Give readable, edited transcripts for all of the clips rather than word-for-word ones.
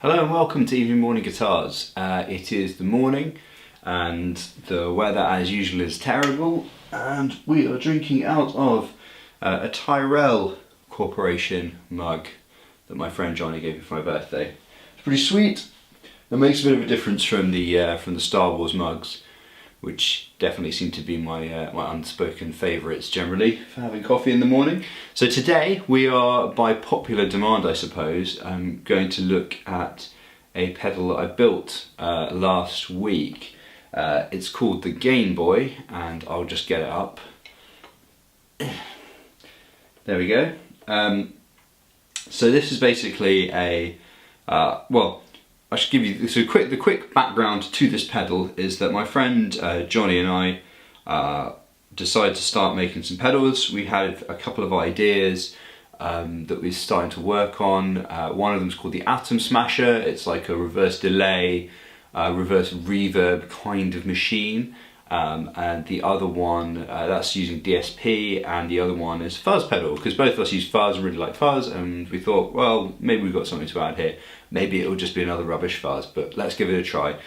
Hello and welcome to Evening Morning Guitars. It is the morning and the weather as usual is terrible, and we are drinking out of a Tyrell Corporation mug that my friend Johnny gave me for my birthday. It's pretty sweet. It makes a bit of a difference from the Star Wars mugs, which definitely seem to be my unspoken favourites generally for having coffee in the morning. So today we are, by popular demand I suppose, going to look at a pedal that I built last week. It's called the Game Boy, and I'll just get it up. There we go. So this is basically a, well, I should give you the quick background to this pedal is that my friend Johnny and I decided to start making some pedals. We had a couple of ideas that we're starting to work on. One of them is called the Atom Smasher. It's like a reverse delay, reverse reverb kind of machine. And the other one, that's using DSP, and the other one is fuzz pedal, because both of us use fuzz and really like fuzz, and we thought, well, maybe we've got something to add here. Maybe it'll just be another rubbish fuzz, but let's give it a try.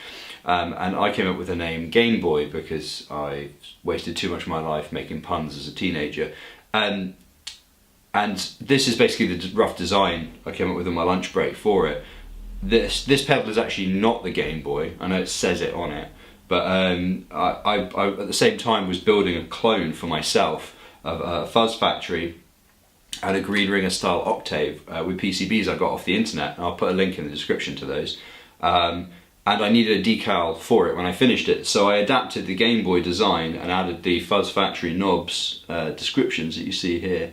And I came up with the name Game Boy because I wasted too much of my life making puns as a teenager. And this is basically the rough design I came up with on my lunch break for it. This pedal is actually not the Game Boy. I know it says it on it, but I at the same time was building a clone for myself of a Fuzz Factory and a Green Ringer style octave with PCBs I got off the internet, and I'll put a link in the description to those. And I needed a decal for it when I finished it, so I adapted the Game Boy design and added the Fuzz Factory knobs descriptions that you see here,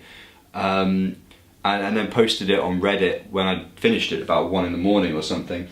and then posted it on Reddit when I finished it about 1 in the morning or something.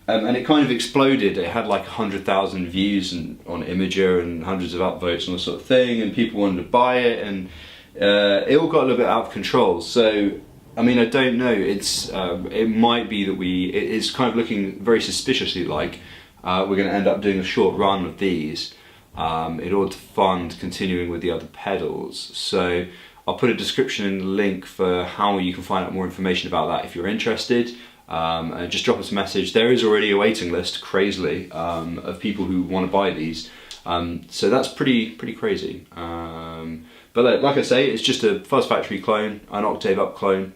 And it kind of exploded. It had like 100,000 views on Imager and hundreds of upvotes and all sort of thing, and people wanted to buy it, and it all got a little bit out of control. So, I mean, I don't know. It might be that it's kind of looking very suspiciously like we're going to end up doing a short run of these in order to fund continuing with the other pedals. So I'll put a description and a link for how you can find out more information about that if you're interested. And just drop us a message. There is already a waiting list, crazily, of people who want to buy these. So that's pretty crazy. But like I say, it's just a Fuzz Factory clone, an octave up clone.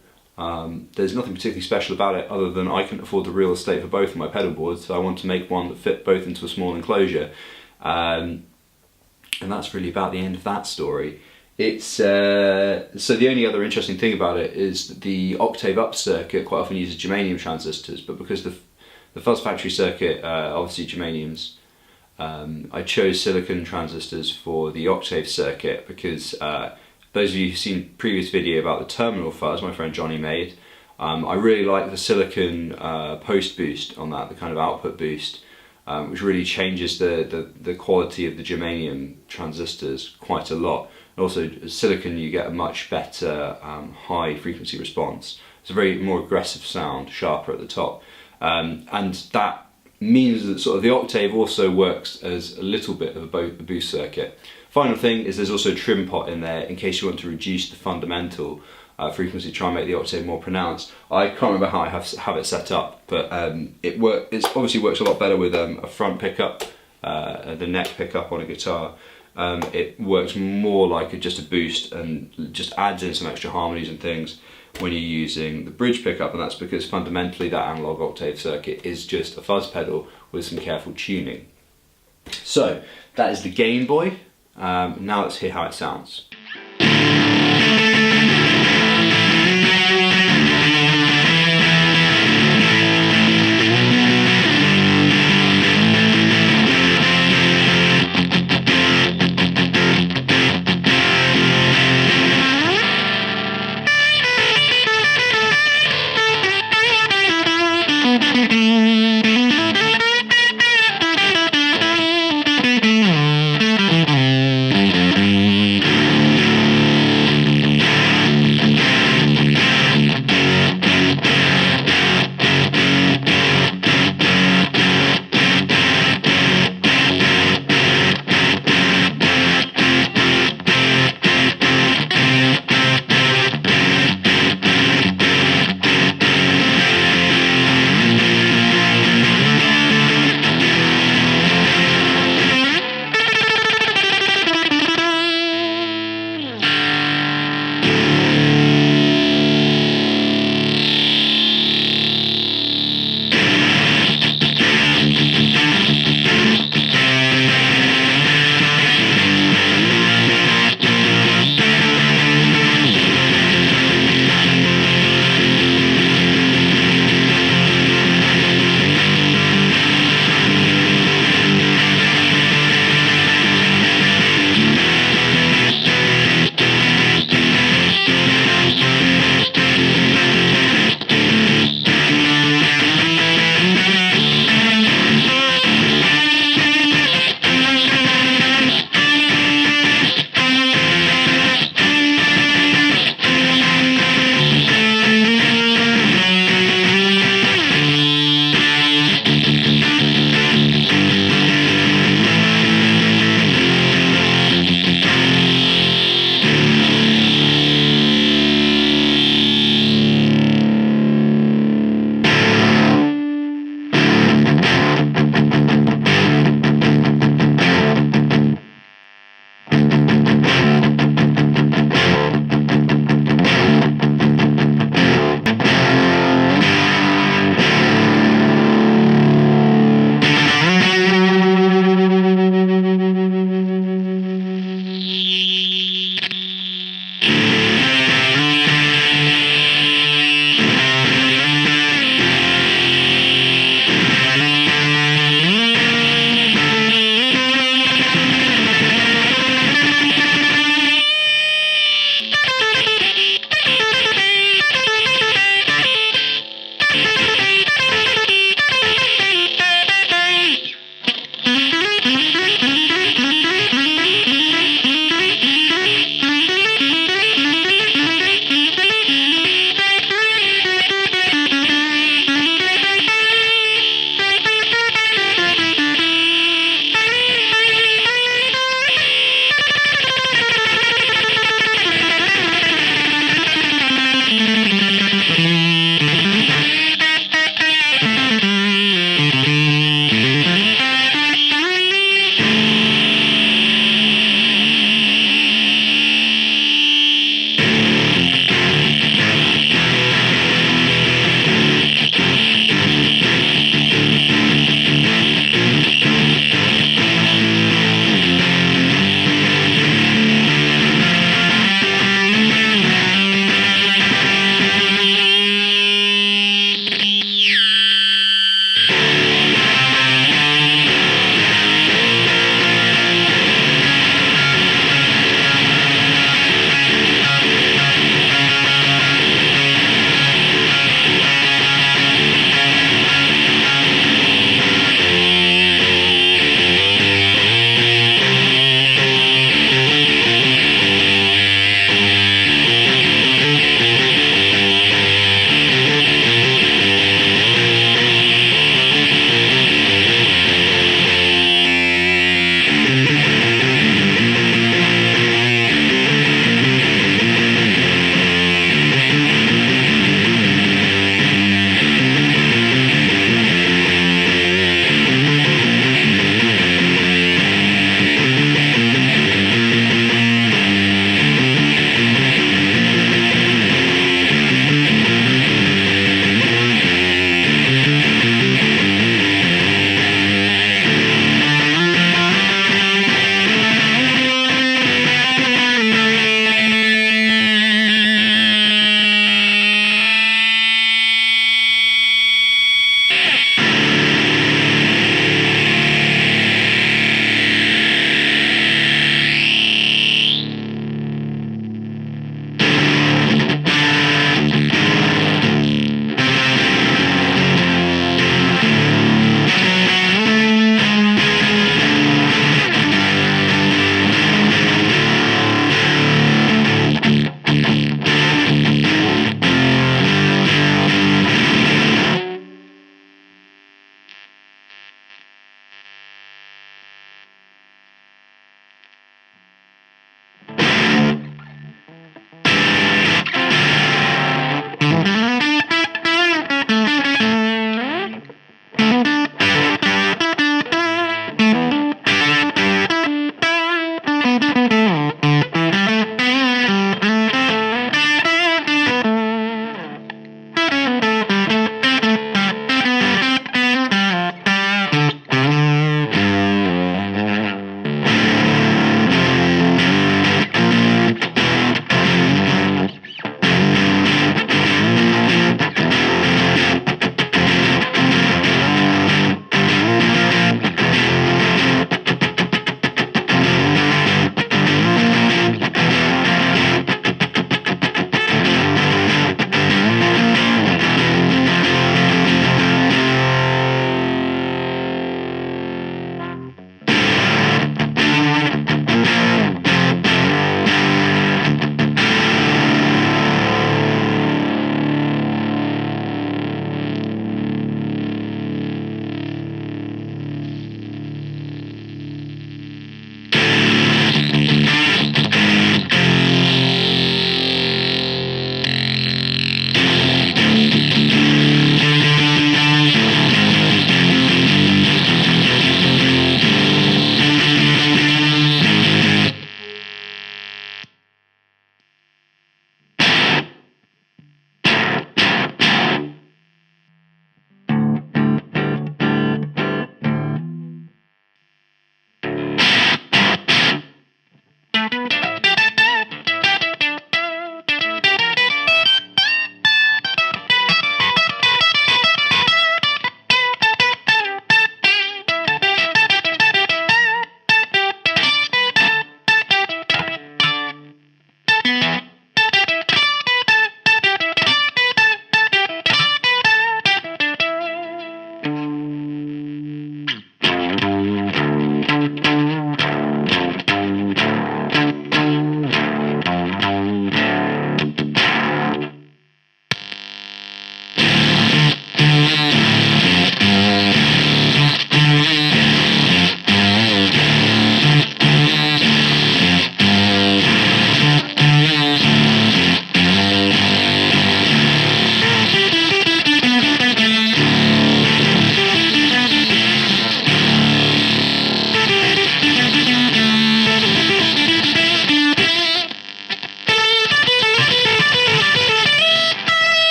There's nothing particularly special about it other than I couldn't afford the real estate for both of my pedal boards, so I wanted to make one that fit both into a small enclosure. And that's really about the end of that story. It's so the only other interesting thing about it is that the octave up circuit quite often uses germanium transistors, but because the Fuzz Factory circuit obviously germaniums, I chose silicon transistors for the octave circuit because those of you who've seen previous video about the terminal fuzz my friend Johnny made, I really like the silicon post boost on that, the kind of output boost, which really changes the quality of the germanium transistors quite a lot. Also, silicon, you get a much better high frequency response. It's a very more aggressive sound, sharper at the top, and that means that sort of the octave also works as a little bit of a boost circuit. Final thing is there's also a trim pot in there in case you want to reduce the fundamental frequency, try and make the octave more pronounced. I can't remember how I have it set up, but it obviously works a lot better with a front pickup, the neck pickup on a guitar. It works more like just a boost and just adds in some extra harmonies and things when you're using the bridge pickup, and that's because fundamentally that analog octave circuit is just a fuzz pedal with some careful tuning. So that is the Game Boy. Now let's hear how it sounds.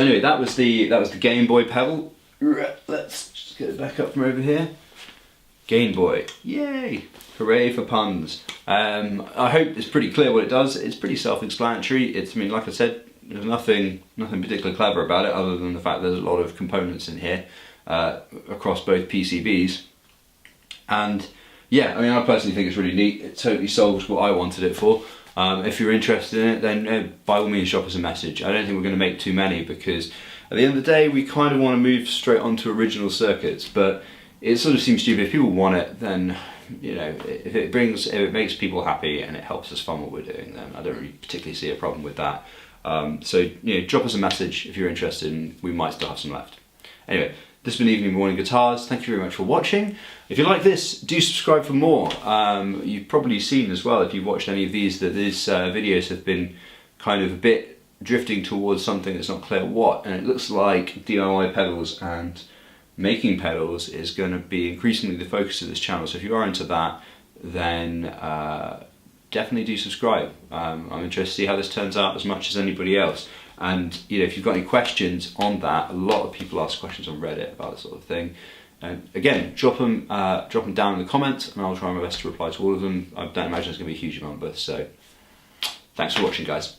So anyway, that was the Game Boy pedal. Let's just get it back up from over here. Game Boy, yay! Hooray for puns. I hope it's pretty clear what it does. It's pretty self-explanatory. I mean, like I said, there's nothing particularly clever about it other than the fact there's a lot of components in here across both PCBs. And yeah, I mean, I personally think it's really neat. It totally solves what I wanted it for. If you're interested in it, then by all means drop us a message. I don't think we're going to make too many because at the end of the day we kind of want to move straight onto original circuits, but it sort of seems stupid. If people want it, then, you know, if it makes people happy and it helps us fund what we're doing, then I don't really particularly see a problem with that. So, you know, drop us a message if you're interested, and we might still have some left. Anyway, this has been Evening Morning Guitars. Thank you very much for watching. If you like this, do subscribe for more. You've probably seen as well, if you've watched any of these, that these videos have been kind of a bit drifting towards something that's not clear what, and it looks like DIY pedals and making pedals is going to be increasingly the focus of this channel. So if you are into that, then definitely do subscribe. I'm interested to see how this turns out as much as anybody else. And you know, if you've got any questions on that, a lot of people ask questions on Reddit about this sort of thing. And again, drop them down in the comments, and I'll try my best to reply to all of them. I don't imagine it's going to be a huge number. So thanks for watching, guys.